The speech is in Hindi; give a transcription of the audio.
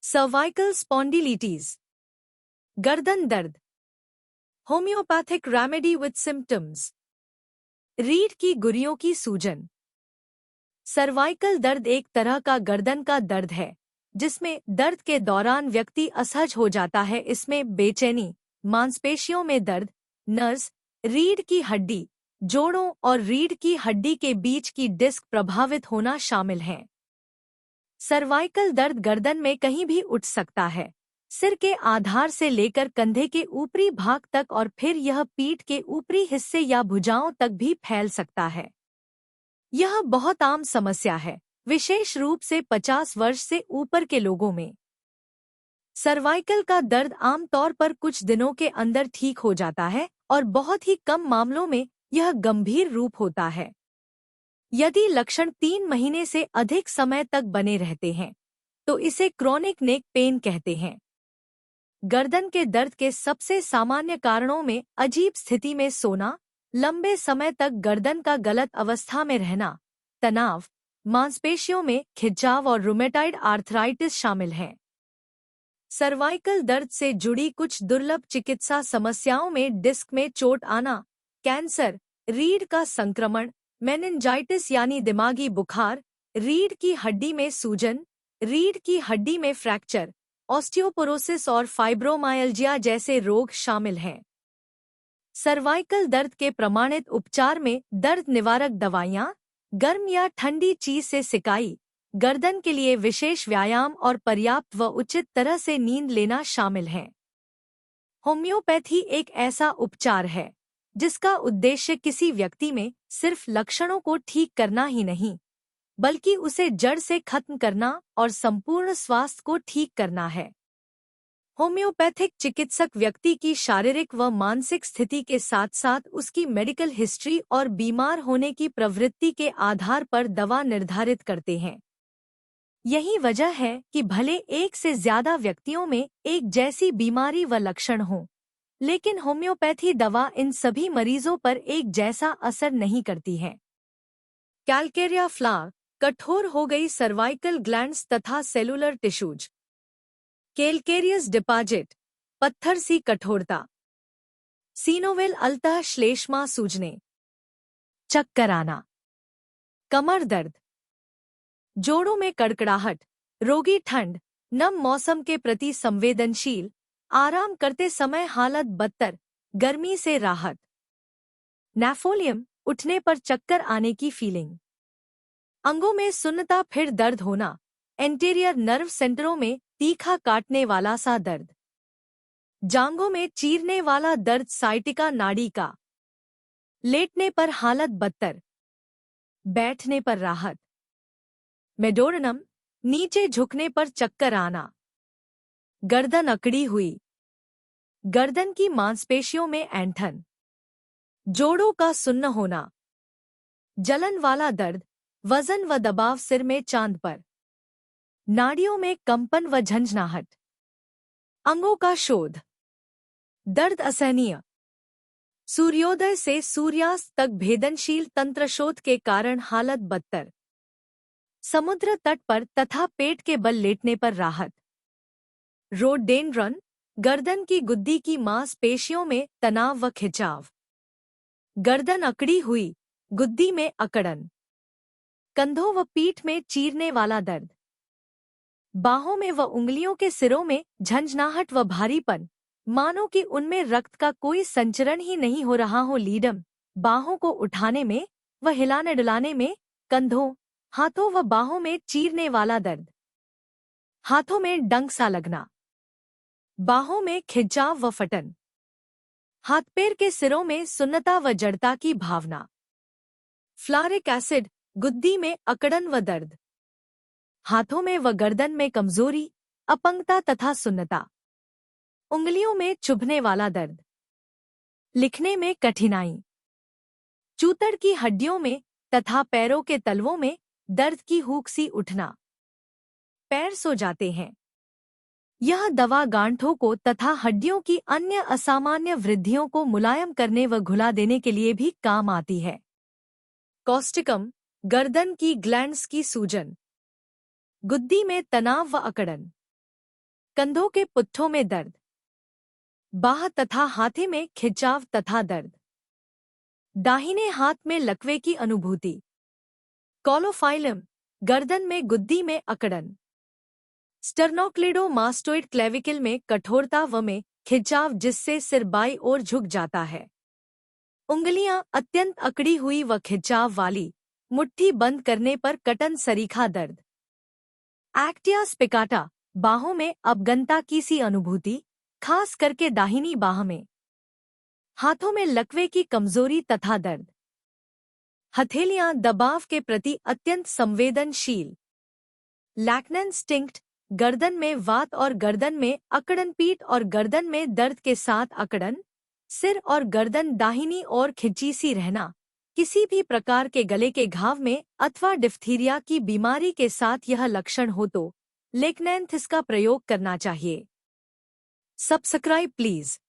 सर्वाइकल स्पॉन्डिलिटीज, गर्दन दर्द, होम्योपैथिक रेमेडी विद सिम्टम्स, रीढ़ की गुर्रियों की सूजन। सर्वाइकल दर्द एक तरह का गर्दन का दर्द है जिसमें दर्द के दौरान व्यक्ति असहज हो जाता है। इसमें बेचैनी, मांसपेशियों में दर्द, नर्व्स, रीढ़ की हड्डी, जोड़ों और रीढ़ की हड्डी के बीच की डिस्क प्रभावित होना शामिल है। सर्वाइकल दर्द गर्दन में कहीं भी उठ सकता है, सिर के आधार से लेकर कंधे के ऊपरी भाग तक, और फिर यह पीठ के ऊपरी हिस्से या भुजाओं तक भी फैल सकता है। यह बहुत आम समस्या है, विशेष रूप से 50 वर्ष से ऊपर के लोगों में। सर्वाइकल का दर्द आमतौर पर कुछ दिनों के अंदर ठीक हो जाता है और बहुत ही कम मामलों में यह गंभीर रूप होता है। यदि लक्षण 3 महीने से अधिक समय तक बने रहते हैं तो इसे क्रोनिक नेक पेन कहते हैं। गर्दन के दर्द के सबसे सामान्य कारणों में अजीब स्थिति में सोना, लंबे समय तक गर्दन का गलत अवस्था में रहना, तनाव, मांसपेशियों में खिंचाव और रूमेटाइड आर्थराइटिस शामिल हैं। सर्वाइकल दर्द से जुड़ी कुछ दुर्लभ चिकित्सा समस्याओं में डिस्क में चोट आना, कैंसर, रीढ़ का संक्रमण, मेनिंजाइटिस यानी दिमागी बुखार, रीढ़ की हड्डी में सूजन, रीढ़ की हड्डी में फ्रैक्चर, ऑस्टियोपोरोसिस और फाइब्रोमायल्जिया जैसे रोग शामिल हैं। सर्वाइकल दर्द के प्रमाणित उपचार में दर्द निवारक दवाइयाँ, गर्म या ठंडी चीज से सिकाई, गर्दन के लिए विशेष व्यायाम और पर्याप्त व उचित तरह से नींद लेना शामिल हैं। होम्योपैथी एक ऐसा उपचार है जिसका उद्देश्य किसी व्यक्ति में सिर्फ लक्षणों को ठीक करना ही नहीं, बल्कि उसे जड़ से खत्म करना और संपूर्ण स्वास्थ्य को ठीक करना है। होम्योपैथिक चिकित्सक व्यक्ति की शारीरिक व मानसिक स्थिति के साथ साथ उसकी मेडिकल हिस्ट्री और बीमार होने की प्रवृत्ति के आधार पर दवा निर्धारित करते हैं। यही वजह है कि भले एक से ज्यादा व्यक्तियों में एक जैसी बीमारी व लक्षण हों, लेकिन होम्योपैथी दवा इन सभी मरीजों पर एक जैसा असर नहीं करती है। कैलकेरिया फ्लावर, कठोर हो गई सर्वाइकल ग्लैंड्स तथा सेलुलर टिश्यूज। कैलकेरियस डिपॉजिट, पत्थर सी कठोरता। सीनोविल अल्तः श्लेष्मा सूजने, चक्कर आना, कमर दर्द, जोड़ों में कड़कड़ाहट, रोगी ठंड, नम मौसम के प्रति संवेदनशील, आराम करते समय हालत बदतर, गर्मी से राहत। नेफोलियम, उठने पर चक्कर आने की फीलिंग। अंगों में सुन्नता फिर दर्द होना, एंटीरियर नर्व सेंटरों में तीखा काटने वाला सा दर्द। जांघों में चीरने वाला दर्द, साइटिका नाड़ी का। लेटने पर हालत बदतर, बैठने पर राहत। मेडोरनम, नीचे झुकने पर चक्कर आना। गर्दन अकड़ी हुई, गर्दन की मांसपेशियों में ऐंठन, जोड़ों का सुन्न होना, जलन वाला दर्द, वजन व दबाव सिर में चांद पर, नाड़ियों में कंपन व झंझनाहट, अंगों का शोध, दर्द असहनीय, सूर्योदय से सूर्यास्त तक भेदनशील तंत्रशोथ के कारण हालत बदतर, समुद्र तट पर तथा पेट के बल लेटने पर राहत। रोडेंड्रन, गर्दन की गुद्दी की मांसपेशियों में तनाव व खिंचाव, गर्दन अकड़ी हुई, गुद्दी में अकड़न, कंधों व पीठ में चीरने वाला दर्द, बाहों में व उंगलियों के सिरों में झंझनाहट व भारीपन, मानो कि उनमें रक्त का कोई संचरण ही नहीं हो रहा हो। लीडम, बाहों को उठाने में व हिलाने डुलाने में, कंधों, हाथों व बाहों में चीरने वाला दर्द, हाथों में डंक सा लगना, बाहों में खिंचाव व फटन, हाथ पैर के सिरों में सुन्नता व जड़ता की भावना। फ्लारिक एसिड, गुद्दी में अकड़न व दर्द, हाथों में व गर्दन में कमजोरी, अपंगता तथा सुन्नता, उंगलियों में चुभने वाला दर्द, लिखने में कठिनाई, चूतड़ की हड्डियों में तथा पैरों के तलवों में दर्द की हूक सी उठना, पैर सो जाते हैं। यह दवा गांठों को तथा हड्डियों की अन्य असामान्य वृद्धियों को मुलायम करने व घुला देने के लिए भी काम आती है। कॉस्टिकम, गर्दन की ग्लैंड्स की सूजन, गुद्दी में तनाव व अकड़न, कंधों के पुट्ठों में दर्द, बाह तथा हाथे में खिंचाव तथा दर्द, दाहिने हाथ में लकवे की अनुभूति, कॉलोफाइलम, गर्दन में गुद्दी में अकड़न, स्टर्नोक्लिडोमास्टोइड क्लेविकल में कठोरता व में खिंचाव जिससे सिर बाई ओर झुक जाता है, उंगलियां अत्यंत अकड़ी हुई व खिंचाव वाली, मुट्ठी बंद करने पर कटन सरीखा दर्द, एक्टिया स्पिकाटा, बाहों में अपगनता की सी अनुभूति, खास करके दाहिनी बाह में, हाथों में लकवे की कमजोरी तथा दर्द, हथेलियां दबाव के प्रति अत्यंत संवेदनशील, लैक्नन स्टिंक्ट, गर्दन में वात और गर्दन में अकड़न, पीठ और गर्दन में दर्द के साथ अकड़न, सिर और गर्दन दाहिनी ओर खिंची सी रहना, किसी भी प्रकार के गले के घाव में अथवा डिफ्थीरिया की बीमारी के साथ यह लक्षण हो तो लेक्नैंथिस का प्रयोग करना चाहिए। Subscribe please.